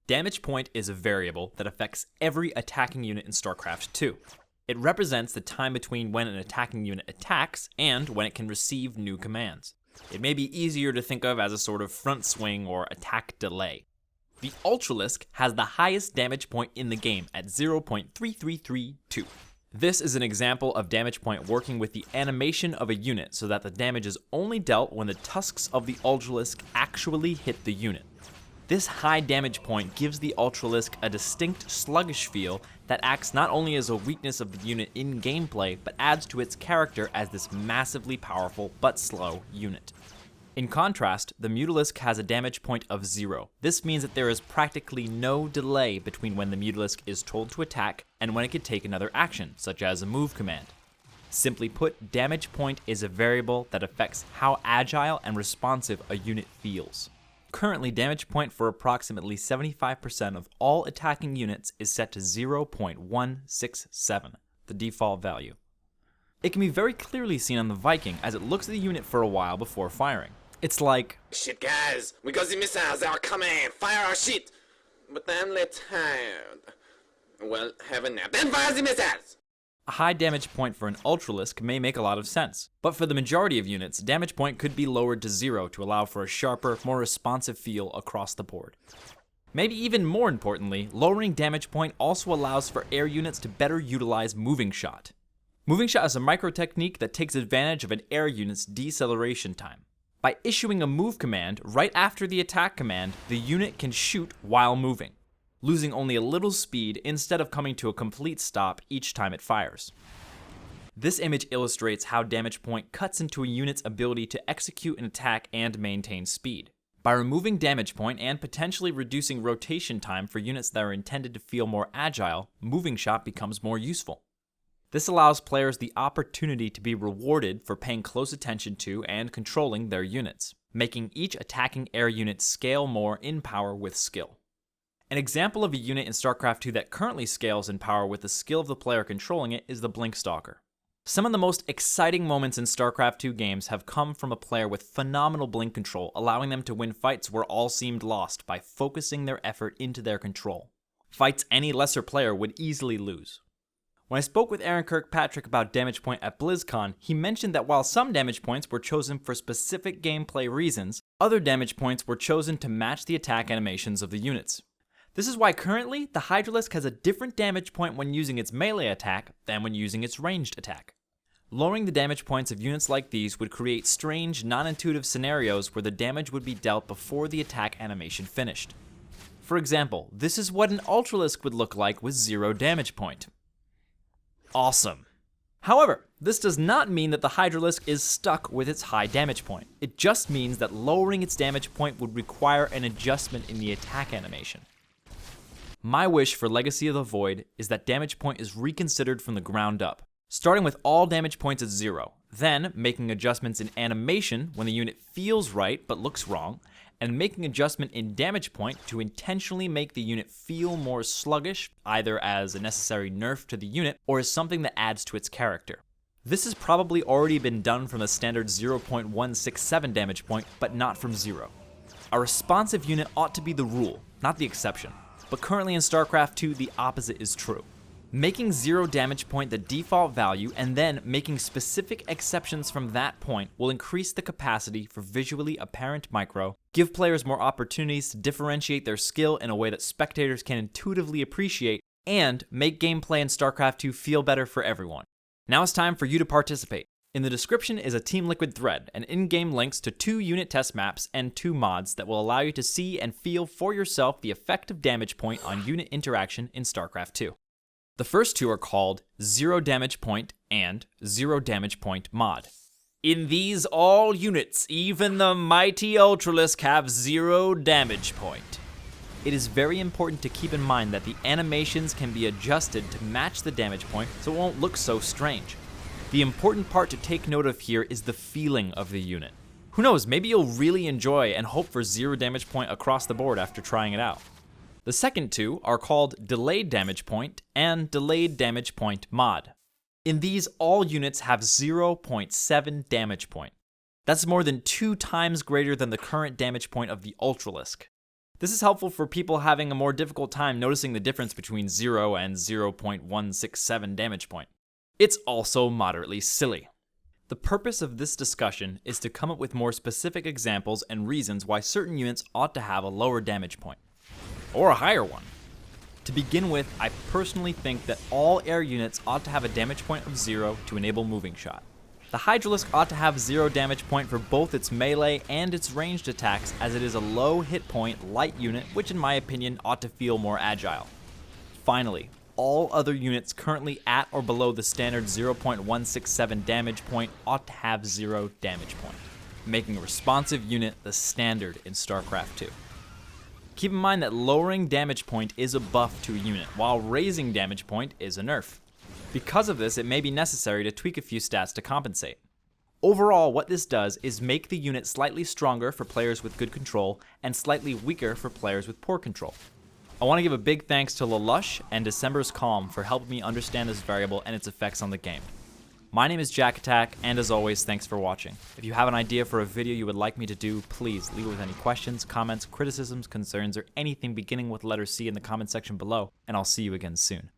Damage point is a variable that affects every attacking unit in Starcraft 2. It represents the time between when an attacking unit attacks and when it can receive new commands. It may be easier to think of as a sort of front swing or attack delay. The Ultralisk has the highest damage point in the game at 0.3332. This is an example of damage point working with the animation of a unit so that the damage is only dealt when the tusks of the Ultralisk actually hit the unit. This high damage point gives the Ultralisk a distinct sluggish feel that acts not only as a weakness of the unit in gameplay, but adds to its character as this massively powerful but slow unit. In contrast, the Mutalisk has a damage point of 0. This means that there is practically no delay between when the Mutalisk is told to attack and when it could take another action, such as a move command. Simply put, damage point is a variable that affects how agile and responsive a unit feels. Currently, damage point for approximately 75% of all attacking units is set to 0.167, the default value. It can be very clearly seen on the Viking as it looks at the unit for a while before firing. It's like, "Shit guys, we got the missiles, they are coming, fire our shit! But I'm left tired. Well, have a nap, then fire the missiles!" a high damage point for an Ultralisk may make a lot of sense, but for the majority of units, damage point could be lowered to 0 to allow for a sharper, more responsive feel across the board. Maybe even more importantly, lowering damage point also allows for air units to better utilize Moving Shot. Moving Shot is a micro technique that takes advantage of an air unit's deceleration time. By issuing a move command right after the attack command, the unit can shoot while moving, losing only a little speed instead of coming to a complete stop each time it fires. This image illustrates how damage point cuts into a unit's ability to execute an attack and maintain speed. By removing damage point and potentially reducing rotation time for units that are intended to feel more agile, Moving Shot becomes more useful. This allows players the opportunity to be rewarded for paying close attention to and controlling their units, making each attacking air unit scale more in power with skill. An example of a unit in Starcraft 2 that currently scales in power with the skill of the player controlling it is the Blink Stalker. Some of the most exciting moments in Starcraft 2 games have come from a player with phenomenal blink control, allowing them to win fights where all seemed lost by focusing their effort into their control. Fights any lesser player would easily lose. When I spoke with Aaron Kirkpatrick about damage point at BlizzCon, he mentioned that while some damage points were chosen for specific gameplay reasons, other damage points were chosen to match the attack animations of the units. This is why currently, the Hydralisk has a different damage point when using its melee attack than when using its ranged attack. Lowering the damage points of units like these would create strange, non-intuitive scenarios where the damage would be dealt before the attack animation finished. For example, this is what an Ultralisk would look like with 0 damage point. Awesome. However, this does not mean that the Hydralisk is stuck with its high damage point. It just means that lowering its damage point would require an adjustment in the attack animation. My wish for Legacy of the Void is that damage point is reconsidered from the ground up, starting with all damage points at 0, then making adjustments in animation when the unit feels right but looks wrong, and making adjustment in damage point to intentionally make the unit feel more sluggish, either as a necessary nerf to the unit or as something that adds to its character. This has probably already been done from the standard 0.167 damage point, but not from 0. A responsive unit ought to be the rule, not the exception. But currently in Starcraft 2, the opposite is true. Making 0 damage point the default value and then making specific exceptions from that point will increase the capacity for visually apparent micro, give players more opportunities to differentiate their skill in a way that spectators can intuitively appreciate, and make gameplay in Starcraft 2 feel better for everyone. Now it's time for you to participate. In the description is a Team Liquid thread and in-game links to 2 unit test maps and 2 mods that will allow you to see and feel for yourself the effect of damage point on unit interaction in Starcraft 2. The first 2 are called 0 Damage Point and 0 Damage Point Mod. In these, all units, even the mighty Ultralisk, have 0 damage point. It is very important to keep in mind that the animations can be adjusted to match the damage point so it won't look so strange. The important part to take note of here is the feeling of the unit. Who knows, maybe you'll really enjoy and hope for 0 damage point across the board after trying it out. The second 2 are called Delayed Damage Point and Delayed Damage Point Mod. In these, all units have 0.7 damage point. That's more than 2 times greater than the current damage point of the Ultralisk. This is helpful for people having a more difficult time noticing the difference between 0 and 0.167 damage point. It's also moderately silly. The purpose of this discussion is to come up with more specific examples and reasons why certain units ought to have a lower damage point, or a higher one. To begin with, I personally think that all air units ought to have a damage point of 0 to enable moving shot. The Hydralisk ought to have 0 damage point for both its melee and its ranged attacks, as it is a low hit point light unit, which in my opinion ought to feel more agile. Finally, all other units currently at or below the standard 0.167 damage point ought to have 0 damage point, making a responsive unit the standard in Starcraft 2. Keep in mind that lowering damage point is a buff to a unit, while raising damage point is a nerf. Because of this, it may be necessary to tweak a few stats to compensate. Overall, what this does is make the unit slightly stronger for players with good control and slightly weaker for players with poor control. I want to give a big thanks to Lelouch and December's Calm for helping me understand this variable and its effects on the game. My name is JaKaTaK, and as always, thanks for watching. If you have an idea for a video you would like me to do, please leave it with any questions, comments, criticisms, concerns, or anything beginning with letter C in the comment section below, and I'll see you again soon.